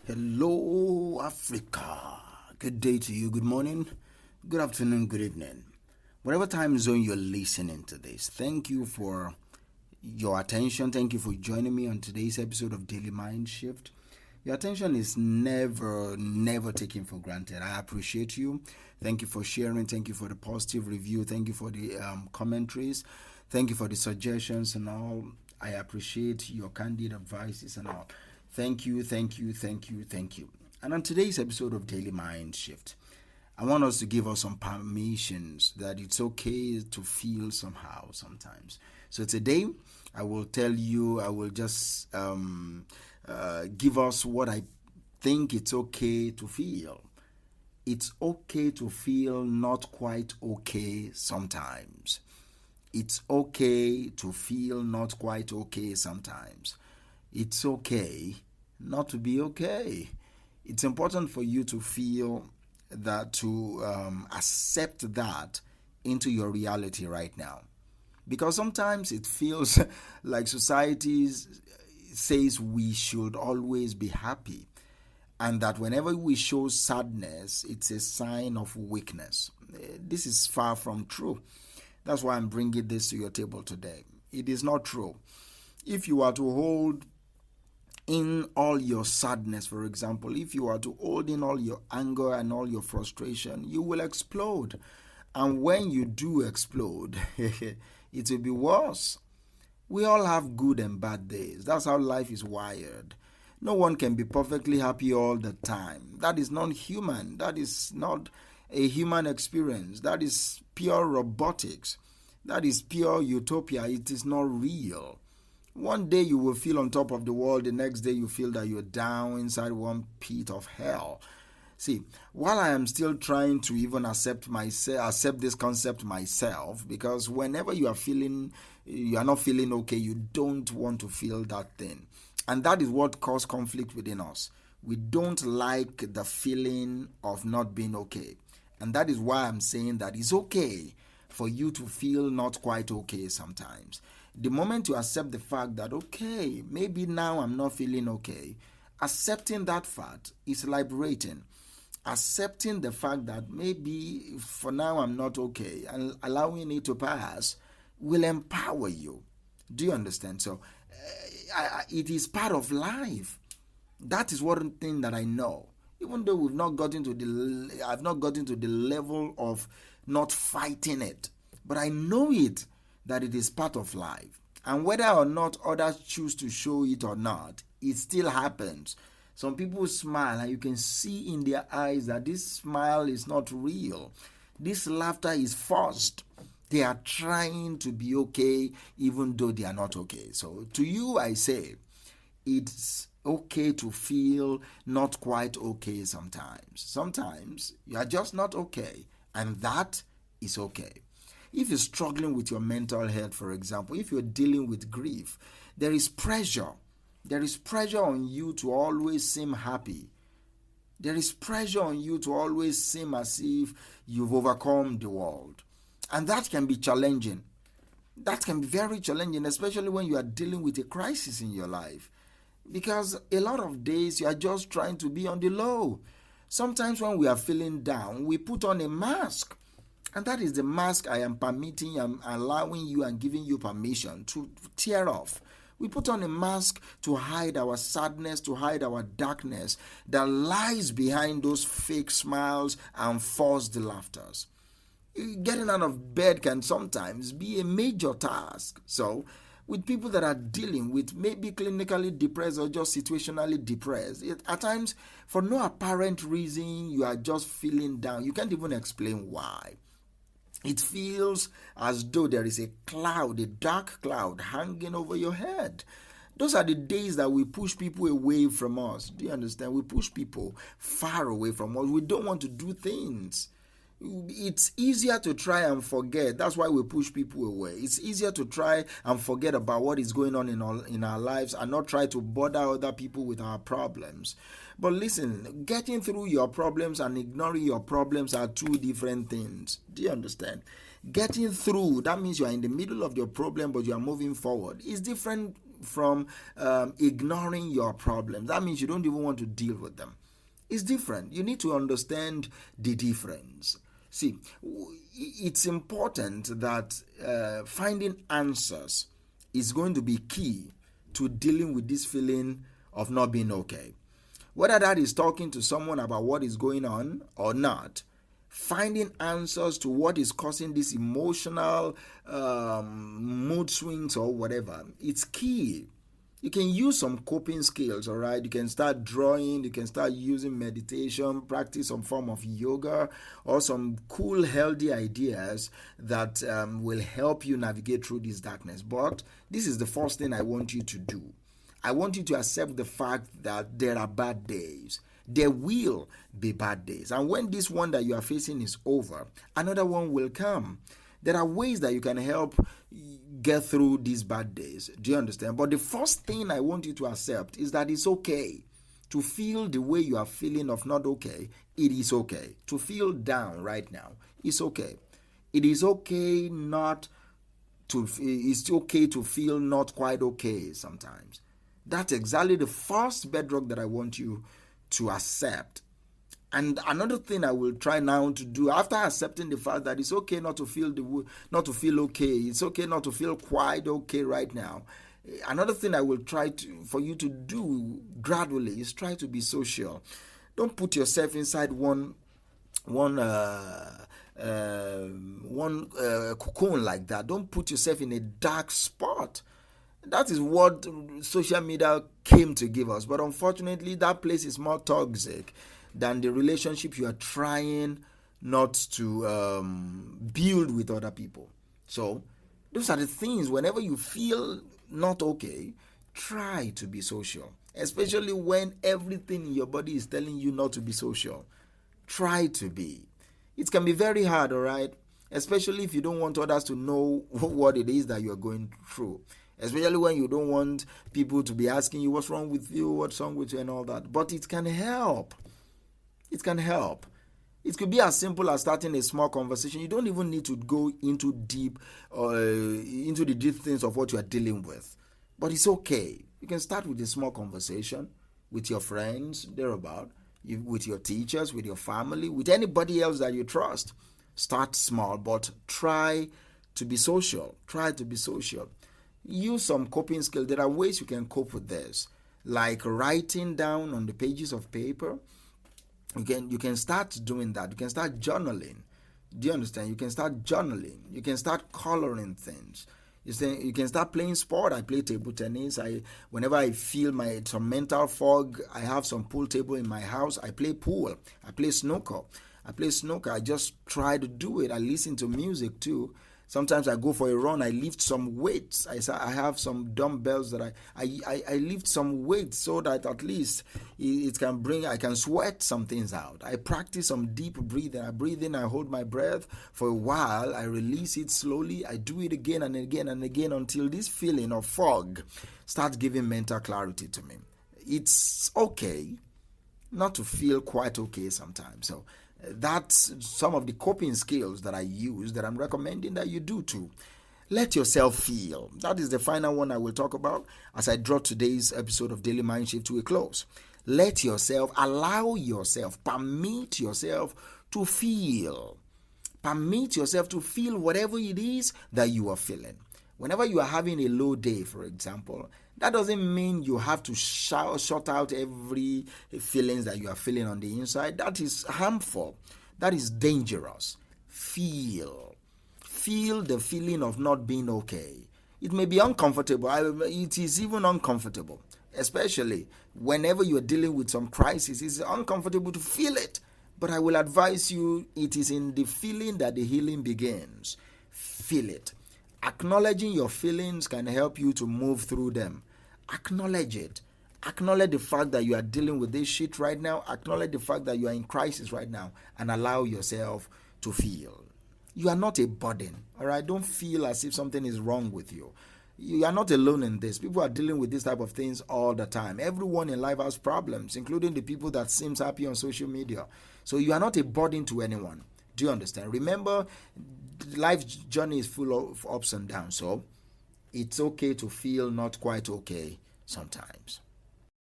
Hello, Africa. Good day to you. Good morning, good afternoon, good evening. Whatever time zone you're listening to this, thank you for your attention. Thank you for joining me on today's episode of Daily Mind Shift. Your attention is never taken for granted. I appreciate you. Thank you for sharing. Thank you for the positive review. Thank you for the commentaries. Thank you for the suggestions and all. I appreciate your candid advices and all. Thank you, thank you, thank you, thank you. And on today's episode of Daily Mind Shift, I want us to give us some permissions that it's okay to feel somehow sometimes. So today, I will just give us what I think it's okay to feel. It's okay to feel not quite okay sometimes. It's okay to feel not quite okay sometimes. It's okay not to be okay. It's important for you to feel that, to accept that into your reality right now. Because sometimes it feels like society says we should always be happy, and that whenever we show sadness, it's a sign of weakness. This is far from true. That's why I'm bringing this to your table today. It is not true. If you are to hold in all your sadness, for example, if you are to hold in all your anger and all your frustration, you will explode. And when you do explode, it will be worse. We all have good and bad days. That's how life is wired. No one can be perfectly happy all the time. That is not human. That is not a human experience. That is pure robotics. That is pure utopia. It is not real. One day you will feel on top of the world, the next day you feel that you're down inside one pit of hell. See, while I am still trying to even accept this concept myself, because whenever you are not feeling okay, you don't want to feel that thing. And that is what causes conflict within us. We don't like the feeling of not being okay. And that is why I'm saying that it's okay for you to feel not quite okay sometimes. The moment you accept the fact that, okay, maybe now I'm not feeling okay, accepting that fact is liberating. Accepting the fact that maybe for now I'm not okay and allowing it to pass will empower you. Do you understand? So it is part of life. That is one thing that I know. Even though I've not gotten to the level of not fighting it, but I know that it is part of life. And whether or not others choose to show it or not, it still happens. Some people smile and you can see in their eyes that this smile is not real. This laughter is forced. They are trying to be okay even though they are not okay. So to you I say, it's okay to feel not quite okay sometimes. Sometimes you are just not okay, and that is okay. If you're struggling with your mental health, for example, if you're dealing with grief, there is pressure. There is pressure on you to always seem happy. There is pressure on you to always seem as if you've overcome the world. And that can be challenging. That can be very challenging, especially when you are dealing with a crisis in your life. Because a lot of days you are just trying to be on the low. Sometimes when we are feeling down, we put on a mask. And that is the mask I am allowing you and giving you permission to tear off. We put on a mask to hide our sadness, to hide our darkness that lies behind those fake smiles and forced laughters. Getting out of bed can sometimes be a major task. So, with people that are dealing with maybe clinically depressed or just situationally depressed, at times, for no apparent reason, you are just feeling down. You can't even explain why. It feels as though there is a dark cloud hanging over your head. Those are the days that we push people away from us. Do you understand? We push people far away from us. We don't want to do things. It's easier to try and forget. That's why we push people away. It's easier to try and forget about what is going on in our lives and not try to bother other people with our problems. But listen, getting through your problems and ignoring your problems are two different things. Do you understand? Getting through, that means you are in the middle of your problem but you are moving forward. It's different from ignoring your problems. That means you don't even want to deal with them. It's different. You need to understand the difference. See, it's important that finding answers is going to be key to dealing with this feeling of not being okay. Whether that is talking to someone about what is going on or not, finding answers to what is causing this emotional mood swings or whatever, it's key. You can use some coping skills, all right? You can start drawing, you can start using meditation, practice some form of yoga, or some cool, healthy ideas that will help you navigate through this darkness. But this is the first thing I want you to do. I want you to accept the fact that there are bad days. There will be bad days. And when this one that you are facing is over, another one will come. There are ways that you can help get through these bad days. Do you understand? But the first thing I want you to accept is that it's okay to feel the way you are feeling of not okay. It is okay. To feel down right now, it's okay. It is okay it's okay to feel not quite okay sometimes. That's exactly the first bedrock that I want you to accept. And another thing I will try now to do after accepting the fact that it's okay not to feel okay, it's okay not to feel quite okay right now. Another thing I will try for you to do gradually is try to be social. Don't put yourself inside one cocoon like that. Don't put yourself in a dark spot. That is what social media came to give us. But unfortunately, that place is more toxic than the relationship you are trying not to build with other people. So those are the things. Whenever you feel not okay, try to be social, especially when everything in your body is telling you not to be social. Try to be. It can be very hard, all right, especially if you don't want others to know what it is that you're going through, especially when you don't want people to be asking you what's wrong with you, and all that. But it can help. It can help. It could be as simple as starting a small conversation. You don't even need to go into the deep things of what you are dealing with. But it's okay. You can start with a small conversation with your friends, thereabout, with your teachers, with your family, with anybody else that you trust. Start small, but try to be social. Try to be social. Use some coping skills. There are ways you can cope with this, like writing down on the pages of paper. You can start doing that. You can start journaling. Do you understand? You can start journaling. You can start coloring things. You can start playing sport. I play table tennis. Whenever I feel some mental fog, I have some pool table in my house. I play pool. I play snooker. I just try to do it. I listen to music too. Sometimes I go for a run. I lift some weights. I have some dumbbells that I lift some weights so that at least I can sweat some things out. I practice some deep breathing. I breathe in, I hold my breath for a while. I release it slowly. I do it again and again and again until this feeling of fog starts giving mental clarity to me. It's okay not to feel quite okay sometimes. So that's some of the coping skills that I use that I'm recommending that you do too. Let yourself feel. That is the final one I will talk about as I draw today's episode of Daily Mind Shift to a close. Allow yourself, permit yourself to feel. Permit yourself to feel whatever it is that you are feeling. Whenever you are having a low day, for example, that doesn't mean you have to shut out every feelings that you are feeling on the inside. That is harmful. That is dangerous. Feel the feeling of not being okay. It may be uncomfortable. It is even uncomfortable, especially whenever you are dealing with some crisis. It's uncomfortable to feel it. But I will advise you, it is in the feeling that the healing begins. Feel it. Acknowledging your feelings can help you to move through them. Acknowledge it. Acknowledge the fact that you are dealing with this shit right now. Acknowledge the fact that you are in crisis right now and allow yourself to feel. You are not a burden, all right? Don't feel as if something is wrong with you. You are not alone in this. People are dealing with this type of things all the time. Everyone in life has problems, including the people that seems happy on social media. So you are not a burden to anyone. Do you understand? Remember, life's journey is full of ups and downs. So it's okay to feel not quite okay sometimes.